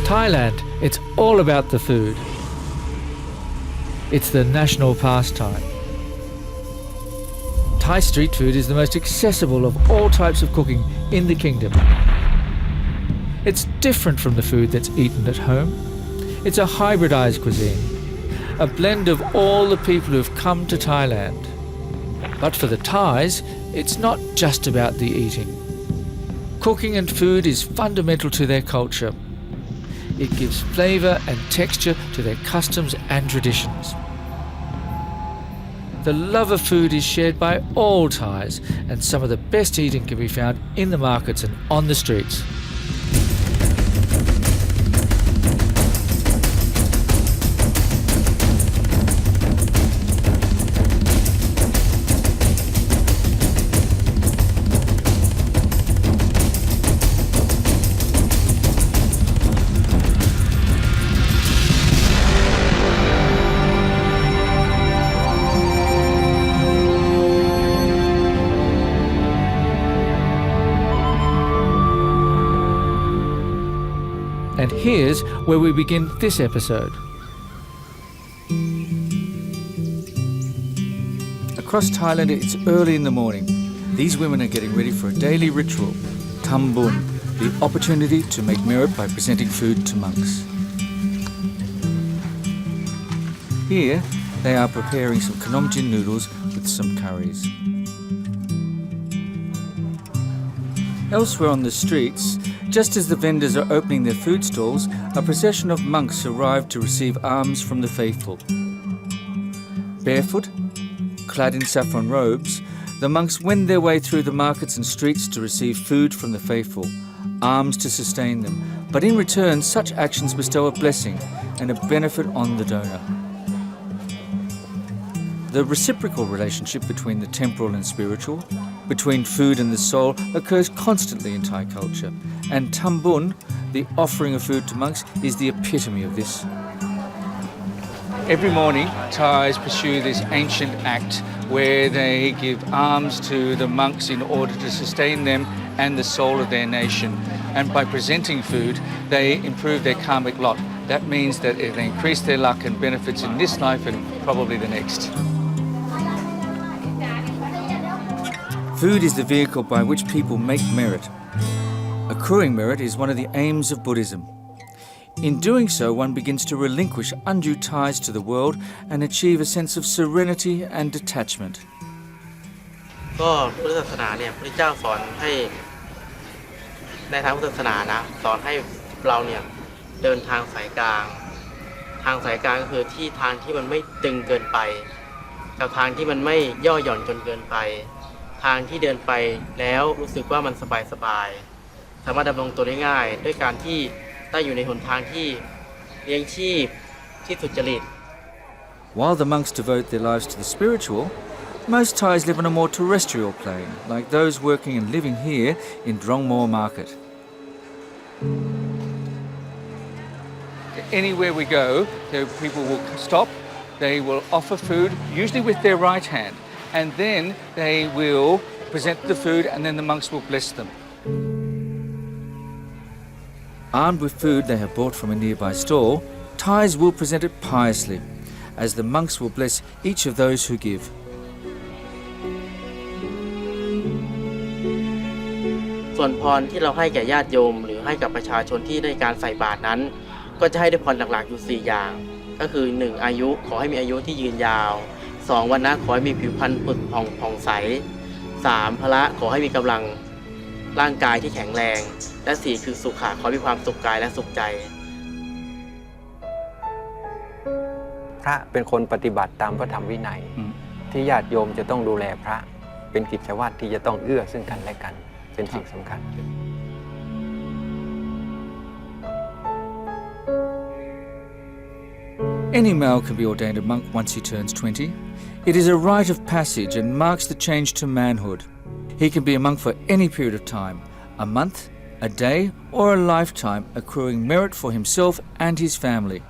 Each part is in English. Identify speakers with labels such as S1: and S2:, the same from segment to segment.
S1: Thailand, it's all about the food. It's the national pastime. Thai street food is the most accessible of all types of cooking in the kingdom. It's different from the food that's eaten at home. It's a hybridized cuisine, a blend of all the people who've come to Thailand. But for the Thais, it's not just about the eating. Cooking and food is fundamental to their culture. It gives flavour and texture to their customs and traditions. The love of food is shared by all Thais, and some of the best eating can be found in the markets and on the streets. And here's where we begin this episode. Across Thailand, it's early in the morning. These women are getting ready for a daily ritual, Thambun, the opportunity to make merit by presenting food to monks. Here, they are preparing some knomjin noodles with some curries. Elsewhere on the streets, just as the vendors are opening their food stalls, a procession of monks arrive to receive alms from the faithful. Barefoot, clad in saffron robes, the monks wend their way through the markets and streets to receive food from the faithful, alms to sustain them. But in return, such actions bestow a blessing and a benefit on the donor. The reciprocal relationship between the temporal and spiritual, between food and the soul, occurs constantly in Thai culture, and Thambun, the offering of food to monks, is the epitome of this. Every morning, Thais pursue this ancient act where they give alms to the monks in order to sustain them and the soul of their nation. And by presenting food, they improve their karmic lot. That means that they increase their luck and benefits in this life and probably the next. Food is the vehicle by which people make merit. Accruing merit is one of the aims of Buddhism. In doing so, one begins to relinquish undue ties to the world and achieve a sense of serenity and detachment.
S2: ก็พุทธศาสนาเนี่ยพระเจ้าสอนให้ในทางพุทธศาสนานะสอนให้เราเนี่ยเดินทางสายกลางทางสายกลางก็คือที่ทางที่มันไม่ตึงเกินไปกับทางที่มันไม่ย่อหย่อนจนเกินไปทางที่เดินไปแล้วรู้สึกว่ามันสบายๆสามารถดำรงตัวได้ง่ายด้วยการที่ได้อยู่ในหนทางที่เลี้ยงชีพที่สุจริต
S1: While the monks devote their lives to the spiritual, most Thais live on a more terrestrial plane, like those working and living here in Drongmore Market. Anywhere we go, people will stop, they will offer food, usually with their right hand, and then they will present the food and then the monks will bless them. Armed with food they have bought from a nearby stall, Thais will present it piously, as the monks will bless each of those who give.
S2: ส่วนพรที่เราให้แก่ญาติโยมหรือให้กับประชาชนที่ได้การใส่บาตรนั้นก็จะให้ด้วยพรหลักๆอยู่4อย่างก็คือ1อายุขอให้มีอายุที่ยืนยาว2วรรณะขอให้มีผิวพรรณผุดผ่องใส3พละขอให้มีกำลังร่างกายที่แข็งแรงและ4คือสุขะขอให้มีความสุขกายและสุขใจ
S3: พระเป็นคนปฏิบัติตามพระธรรมวินัยที่ญาติโยมจะต้องดูแลพระเป็นกิจวัตรที่จะต้องเอื้อซึ่งกันและกันเป็นสิ่งสำคัญ
S1: Any male can be ordained a monk once he turns 20. It is a rite of passage and marks the change to manhood. He can be a monk for any period of time, a month, a day, or a lifetime, accruing merit for himself and his family.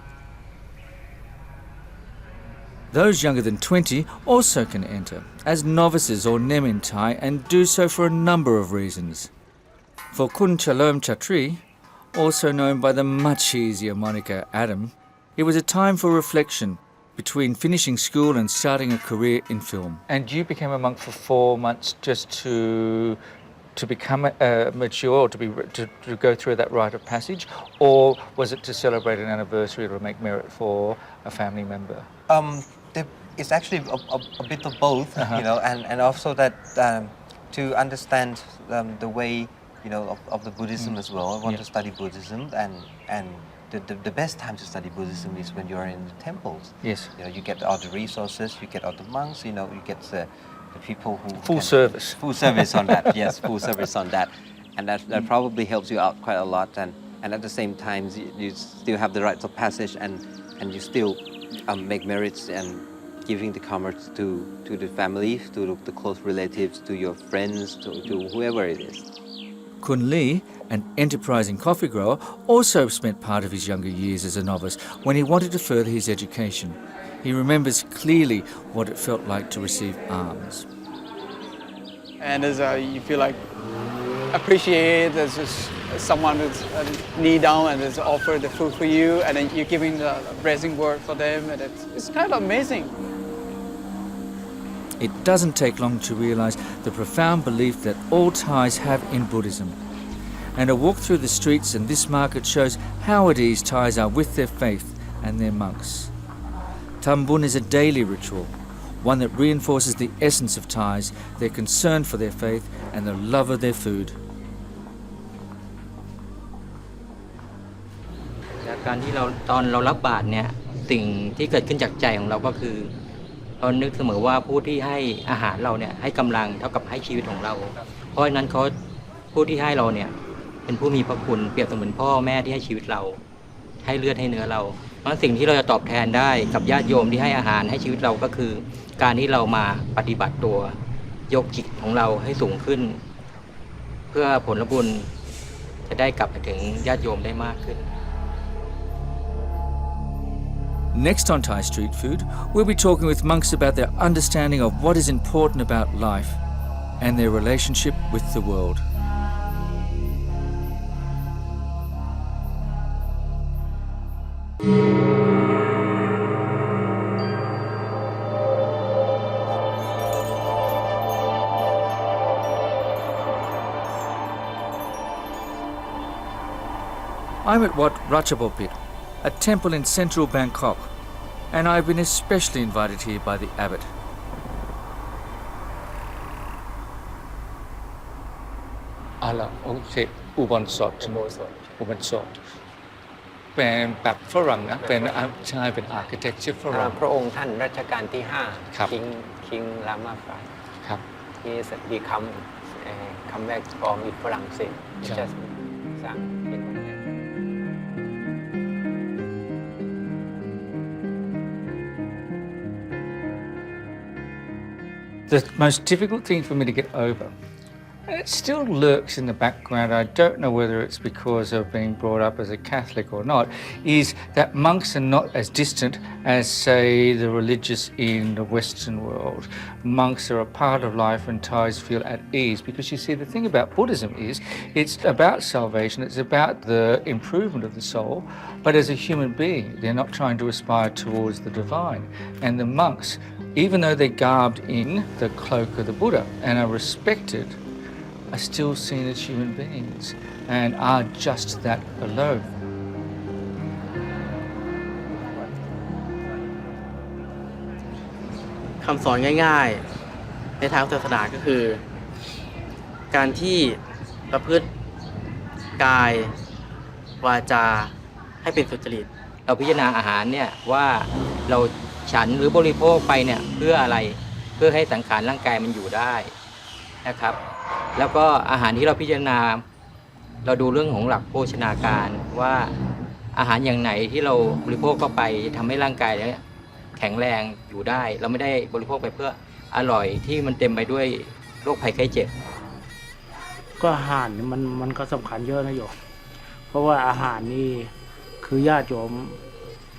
S1: Those younger than 20 also can enter, as novices or nem in Thai, and do so for a number of reasons. For Kun Chalom Chatri, also known by the much easier moniker Adam, it was a time for reflection between finishing school and starting a career in film. And you became a monk for 4 months just to become mature, or to go through that rite of passage, or was it to celebrate an anniversary or make merit for a family member?
S4: It's actually a bit of both, you know, and also that to understand the way, you know, of the Buddhism as well. I want to study Buddhism, and the best time to study Buddhism is when you're in the temples.
S1: Yes.
S4: You know, you get all the resources, you get all the monks, you know, you get the people who
S1: Full service
S4: on that. Yes, full service on that, and that probably helps you out quite a lot. And at the same time, you still have the rites of passage, and you still make merits and giving the karma to the family, to the close relatives, to your friends, to whoever it is.
S1: Kun Lee, an enterprising coffee grower, also spent part of his younger years as a novice when he wanted to further his education. He remembers clearly what it felt like to receive alms.
S5: And as you feel like appreciated, as just someone who's knee down and has offered the food for you, and then you're giving the blessing word for them, and it's kind of amazing.
S1: It doesn't take long to realize the profound belief that all Thais have in Buddhism. And a walk through the streets and this market shows how at ease Thais are with their faith and their monks. Thambun is a daily ritual, one that reinforces the essence of Thais, their concern for their faith and the love of their food.
S6: จากการที่ตอนเรารับบาตรเนี่ยสิ่งที่เกิดขึ้นจากใจของเราก็คือเรานึกเสมอว่าผู้ที่ให้อาหารเราเนี่ยให้กำลังเท่ากับให้ชีวิตของเราเพราะฉะนั้นผู้ที่ให้เราเนี่ยเป็นผู้มีพระคุณเปรียบเสมือนพ่อแม่ที่ให้ชีวิตเราให้เลือดให้เนื้อเราเพราะสิ่งที่เราจะตอบแทนได้กับญาติโยมที่ให้อาหารให้ชีวิตเราก็คือการที่เรามาปฏิบัติตัวยกจิตของเราให้สูงขึ้นเพื่อผลบุญจะได้กลับไปถึงญาติโยมได้มากขึ้น
S1: Next on Thai Street Food, we'll be talking with monks about their understanding of what is important about life and their relationship with the world. I'm at Wat Ratchabopit, a temple in central Bangkok, and I've been especially invited here by the abbot. Allah, okay, Ubansot. เป็นแบบฝรั่งนะเป็นใช่เป็น architecture ฝรั่ง
S3: พระองค์ท่านรัชกาลที่
S1: ครับ
S3: 5 King Rama V
S1: ครับ
S3: He become come back from ฝรั่งเศส
S1: ครับ
S3: จะสร้างเป็นคนแรก
S1: The most difficult thing for me to get over, and it still lurks in the background, I don't know whether it's because of being brought up as a Catholic or not, is that monks are not as distant as, say, the religious in the Western world. Monks are a part of life and Thais feel at ease, because you see, the thing about Buddhism is it's about salvation, it's about the improvement of the soul, but as a human being, they're not trying to aspire towards the divine. And the monks, even though they're garbed in the cloak of the Buddha and are respected, are still seen as human beings and are just that alone.
S2: คำสอนง่ายๆในทางศาสนาก็คือ การที่ประพฤติกายวาจาให้เป็นสุจริตเราพิจารณาอาหารเนี่ยว่าเราฉันหรือบริโภคไปเนี่ยเพื่ออะไรเพื่อให้สังขารร่างกายมันอยู่ได้นะครับแล้วก็อาหารที่เราพิจารณาเราดูเรื่องของหลักโภชนาการว่าอาหารอย่างไหนที่เราบริโภคเข้าไปทำให้ร่างกายเนี่ยแข็งแรงอยู่ได้เราไม่ได้บริโภคไปเพื่ออร่อยที่มันเต็มไปด้วยโรคภัยไข้เจ็บ
S7: ก็อาหารนี่มันก็สำคัญเยอะนะโยมเพราะว่าอาหารนี่คือญาติโยม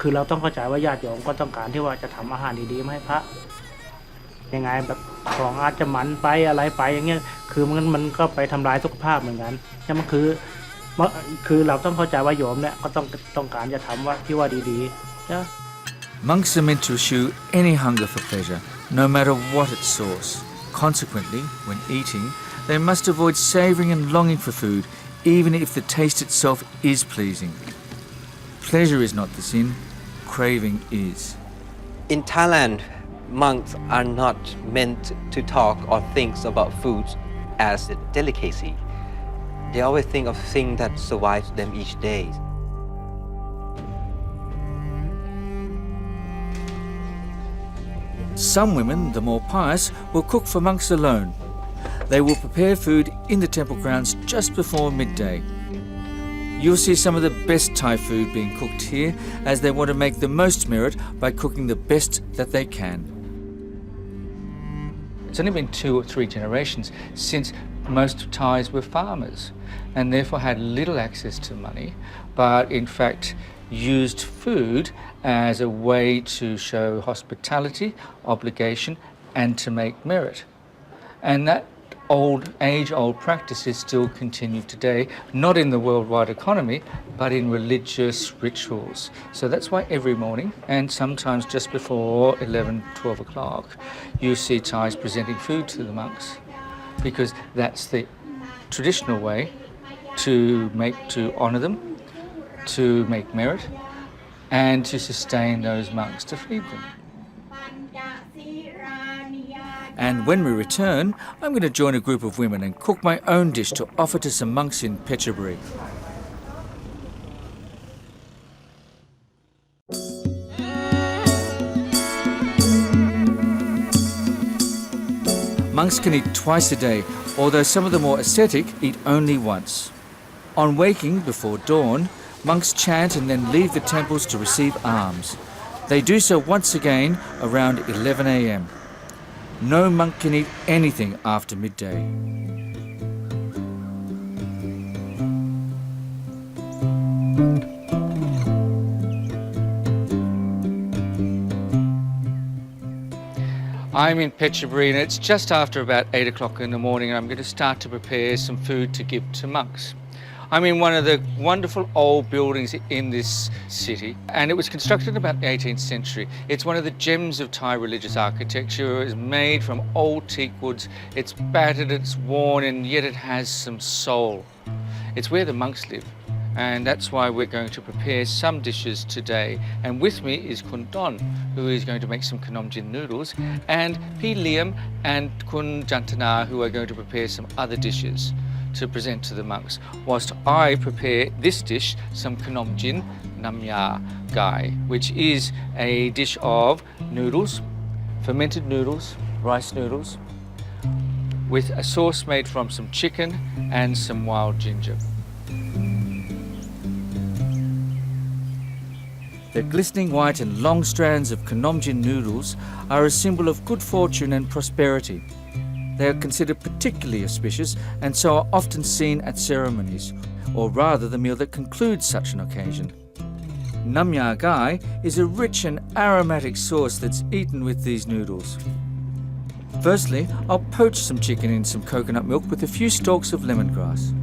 S7: คือเราต้องเข้าใจว่าญาติโยมก็ต้องการที่ว่าจะทำอาหารดีๆมาให้พระยังไงแบบของอาจจะมันไปอะไรไปอย่างเงี้ยคือมันก็ไปทำลายสุขภาพเหมือนกันนี่มันคือ คือเราต้องเข้าใจว่าโยมเนี่ยก็ต้องการจะทำว่าที่ว่าดีๆนะ
S1: Monks are meant to eschew any hunger for pleasure, no matter what its source. Consequently, when eating, they must avoid savouring and longing for food, even if the taste itself is pleasing. Pleasure is not the sin, craving is.
S4: In Thailand, monks are not meant to talk or think about food as a delicacy. They always think of things that survive them each day.
S1: Some women, the more pious, will cook for monks alone. They will prepare food in the temple grounds just before midday. You'll see some of the best Thai food being cooked here, as they want to make the most merit by cooking the best that they can. It's only been 2 or 3 generations since most Thais were farmers and therefore had little access to money, but in fact used food as a way to show hospitality, obligation, and to make merit. And that age-old practices still continue today, not in the worldwide economy, but in religious rituals. So that's why every morning, and sometimes just before 11, 12 o'clock, you see Thais presenting food to the monks, because that's the traditional way to honour them, to make merit, and to sustain those monks, to feed them. And when we return, I'm going to join a group of women and cook my own dish to offer to some monks in Phetchaburi. Monks can eat twice a day, although some of the more ascetic eat only once. On waking before dawn, monks chant and then leave the temples to receive alms. They do so once again around 11 a.m. No monk can eat anything after midday. I'm in Phetchaburi and it's just after about 8 o'clock in the morning, and I'm going to start to prepare some food to give to monks. I'm in one of the wonderful old buildings in this city, and it was constructed in about the 18th century. It's one of the gems of Thai religious architecture. It's made from old teak woods. It's battered, it's worn, and yet it has some soul. It's where the monks live, and that's why we're going to prepare some dishes today. And with me is Kun Don, who is going to make some Khanomjin noodles, and P. Liam and Kun Jantana, who are going to prepare some other dishes to present to the monks, whilst I prepare this dish, some Khanomjin Namya Gai, which is a dish of noodles, fermented noodles, rice noodles, with a sauce made from some chicken and some wild ginger. The glistening white and long strands of Khanomjin noodles are a symbol of good fortune and prosperity. They are considered particularly auspicious and so are often seen at ceremonies, or rather the meal that concludes such an occasion. Namya Gai is a rich and aromatic sauce that's eaten with these noodles. Firstly, I'll poach some chicken in some coconut milk with a few stalks of lemongrass.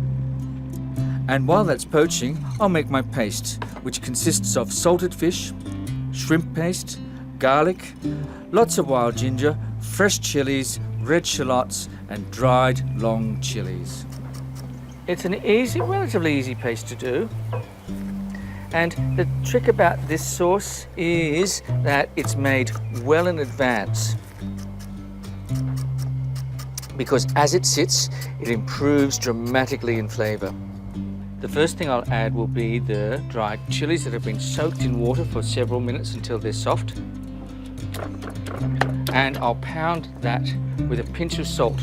S1: And while that's poaching, I'll make my paste, which consists of salted fish, shrimp paste, garlic, lots of wild ginger, fresh chilies, red shallots and dried long chilies. It's an relatively easy paste to do. And the trick about this sauce is that it's made well in advance, because as it sits, it improves dramatically in flavour. The first thing I'll add will be the dried chilies that have been soaked in water for several minutes until they're soft. And I'll pound that with a pinch of salt.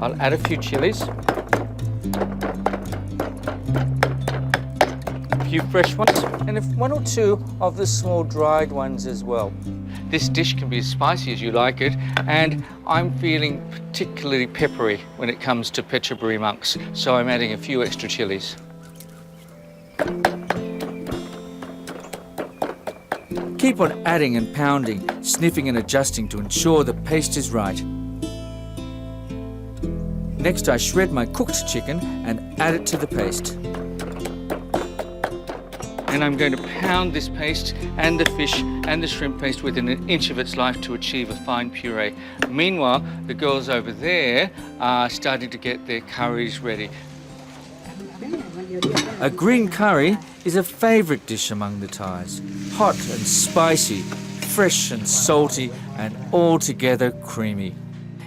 S1: I'll add a few chilies, a few fresh ones, and 1 or 2 of the small dried ones as well. This dish can be as spicy as you like it, and I'm feeling particularly peppery when it comes to Phetchaburi monks, so I'm adding a few extra chilies. Keep on adding and pounding, sniffing and adjusting to ensure the paste is right. Next, I shred my cooked chicken and add it to the paste. And I'm going to pound this paste and the fish and the shrimp paste within an inch of its life to achieve a fine puree. Meanwhile, the girls over there are starting to get their curries ready. A green curry is a favourite dish among the Thais. Hot and spicy, fresh and salty, and altogether creamy.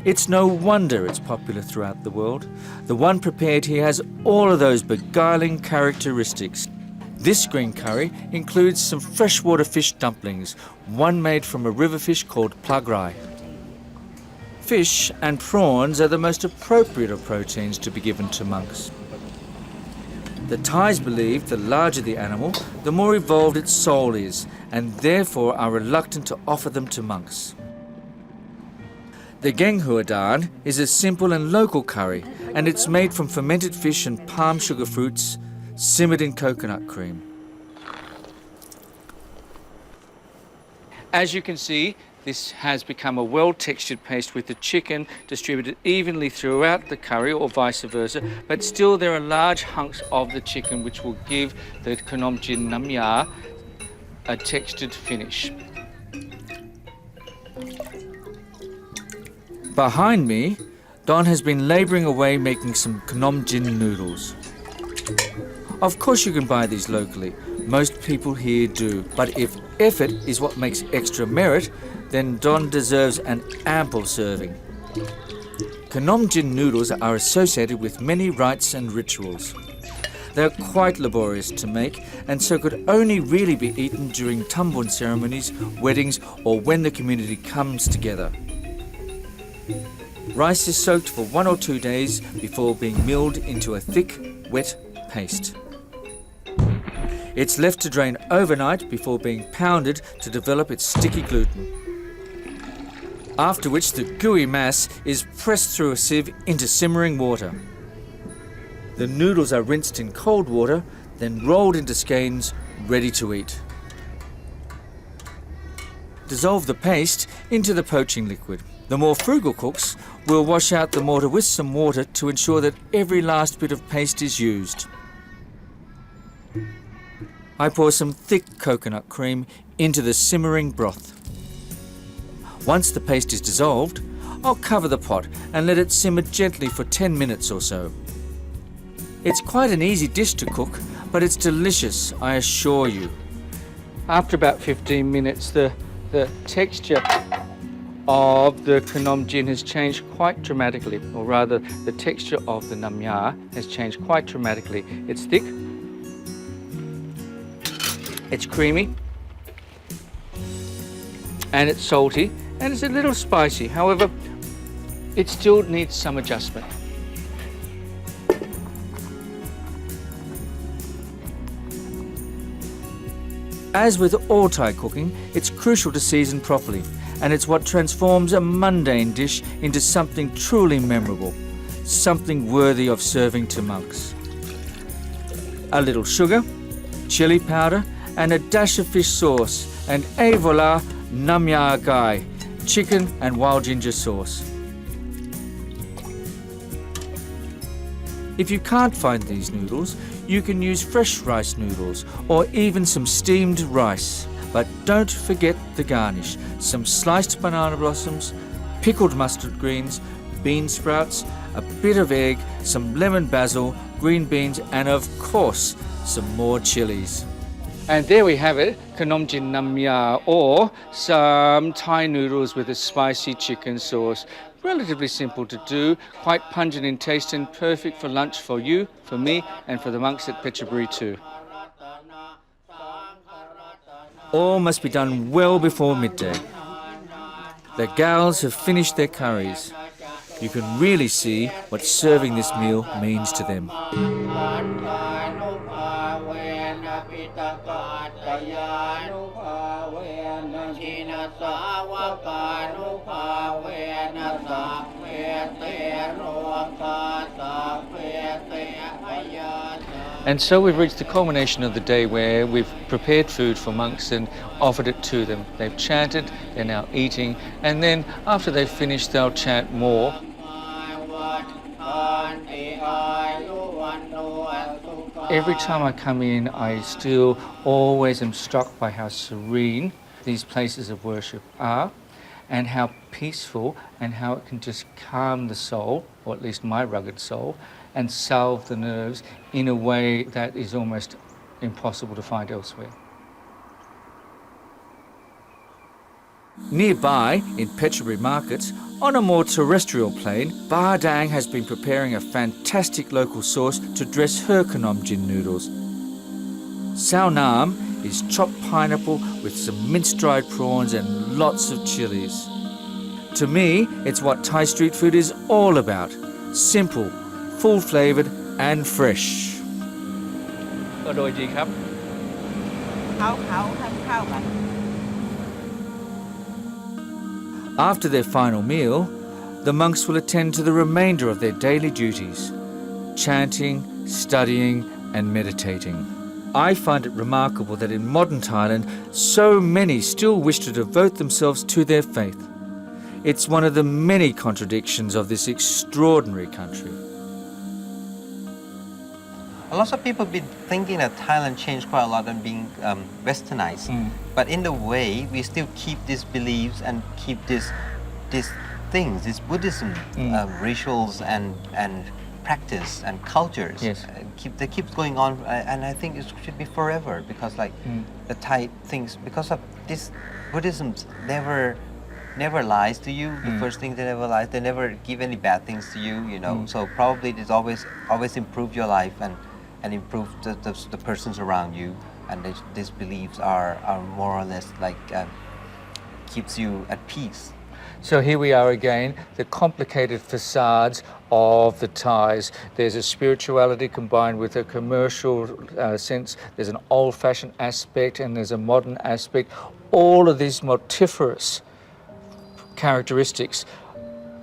S1: It's no wonder it's popular throughout the world. The one prepared here has all of those beguiling characteristics. This green curry includes some freshwater fish dumplings, one made from a river fish called plagrai. Fish and prawns are the most appropriate of proteins to be given to monks. The Thais believe the larger the animal, the more evolved its soul is, and therefore are reluctant to offer them to monks. The genghuadan is a simple and local curry, and it's made from fermented fish and palm sugar fruits, simmered in coconut cream. As you can see, this has become a well-textured paste with the chicken distributed evenly throughout the curry or vice versa, but still there are large hunks of the chicken which will give the knom jin nam ya a textured finish. Behind me, Don has been labouring away making some knom jin noodles. Of course you can buy these locally, most people here do, but if effort is what makes extra merit, then Don deserves an ample serving. Knom jin noodles are associated with many rites and rituals. They're quite laborious to make and so could only really be eaten during tambun ceremonies, weddings, or when the community comes together. Rice is soaked for 1 or 2 days before being milled into a thick, wet paste. It's left to drain overnight before being pounded to develop its sticky gluten. After which the gooey mass is pressed through a sieve into simmering water. The noodles are rinsed in cold water, then rolled into skeins, ready to eat. Dissolve the paste into the poaching liquid. The more frugal cooks will wash out the mortar with some water to ensure that every last bit of paste is used. I pour some thick coconut cream into the simmering broth. Once the paste is dissolved, I'll cover the pot and let it simmer gently for 10 minutes or so. It's quite an easy dish to cook, but it's delicious, I assure you. After about 15 minutes, the texture of the knom jin has changed quite dramatically, or rather, the texture of the nam ya has changed quite dramatically. It's thick, it's creamy, and it's salty, and it's a little spicy. However, it still needs some adjustment. As with all Thai cooking, it's crucial to season properly, and it's what transforms a mundane dish into something truly memorable, something worthy of serving to monks. A little sugar, chili powder, and a dash of fish sauce, and et voila, nam ya gai, chicken and wild ginger sauce. If you can't find these noodles, you can use fresh rice noodles or even some steamed rice. But don't forget the garnish, some sliced banana blossoms, pickled mustard greens, bean sprouts, a bit of egg, some lemon basil, green beans, and of course, some more chilies. And there we have it, knom jin nam ya, or some Thai noodles with a spicy chicken sauce. Relatively simple to do, quite pungent in taste and perfect for lunch for you, for me, and for the monks at Phetchaburi too. All must be done well before midday. The gals have finished their curries. You can really see what serving this meal means to them. And so we've reached the culmination of the day where we've prepared food for monks and offered it to them. They've chanted, they're now eating, and then after they've finished, they'll chant more. Every time I come in, I still always am struck by how serene these places of worship are and how peaceful and how it can just calm the soul, or at least my rugged soul, and salve the nerves in a way that is almost impossible to find elsewhere. Nearby, in Petrabury Markets, on a more terrestrial plane, Ba Dang has been preparing a fantastic local sauce to dress her Khanom gin noodles. Sao Nam is chopped pineapple with some minced dried prawns and lots of chilies. To me, it's what Thai street food is all about. Simple, full-flavoured and fresh. ก็โดยดีครับ After their final meal, the monks will attend to the remainder of their daily duties, chanting, studying and meditating. I find it remarkable that in modern Thailand, so many still wish to devote themselves to their faith. It's one of the many contradictions of this extraordinary country.
S4: A lot of people have been thinking that Thailand changed quite a lot and being westernized. But in a way, we still keep these beliefs and keep these things, this Buddhism, rituals and practice and cultures.
S1: Yes.
S4: They keep going on, and I think it should be forever because, like, the Thai things, because of this Buddhism never lies to you. The first thing they never lies, they never give any bad things to you, you know. So probably it always improve your life and improve the persons around you. And these beliefs are more or less like keeps you at peace.
S1: So here we are again, the complicated facades of the Thais. There's a spirituality combined with a commercial sense. There's an old-fashioned aspect and there's a modern aspect. All of these multifarious characteristics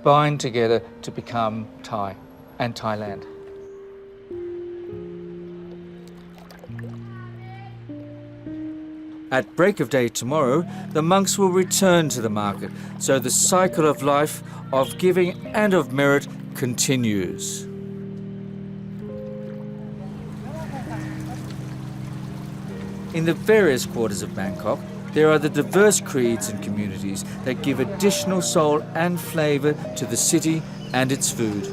S1: bind together to become Thai and Thailand. At break of day tomorrow, the monks will return to the market, so the cycle of life, of giving and of merit continues. In the various quarters of Bangkok, there are the diverse creeds and communities that give additional soul and flavour to the city and its food.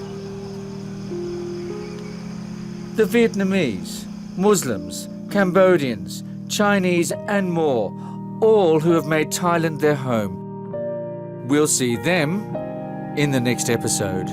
S1: The Vietnamese, Muslims, Cambodians, Chinese and more, all who have made Thailand their home. We'll see them in the next episode.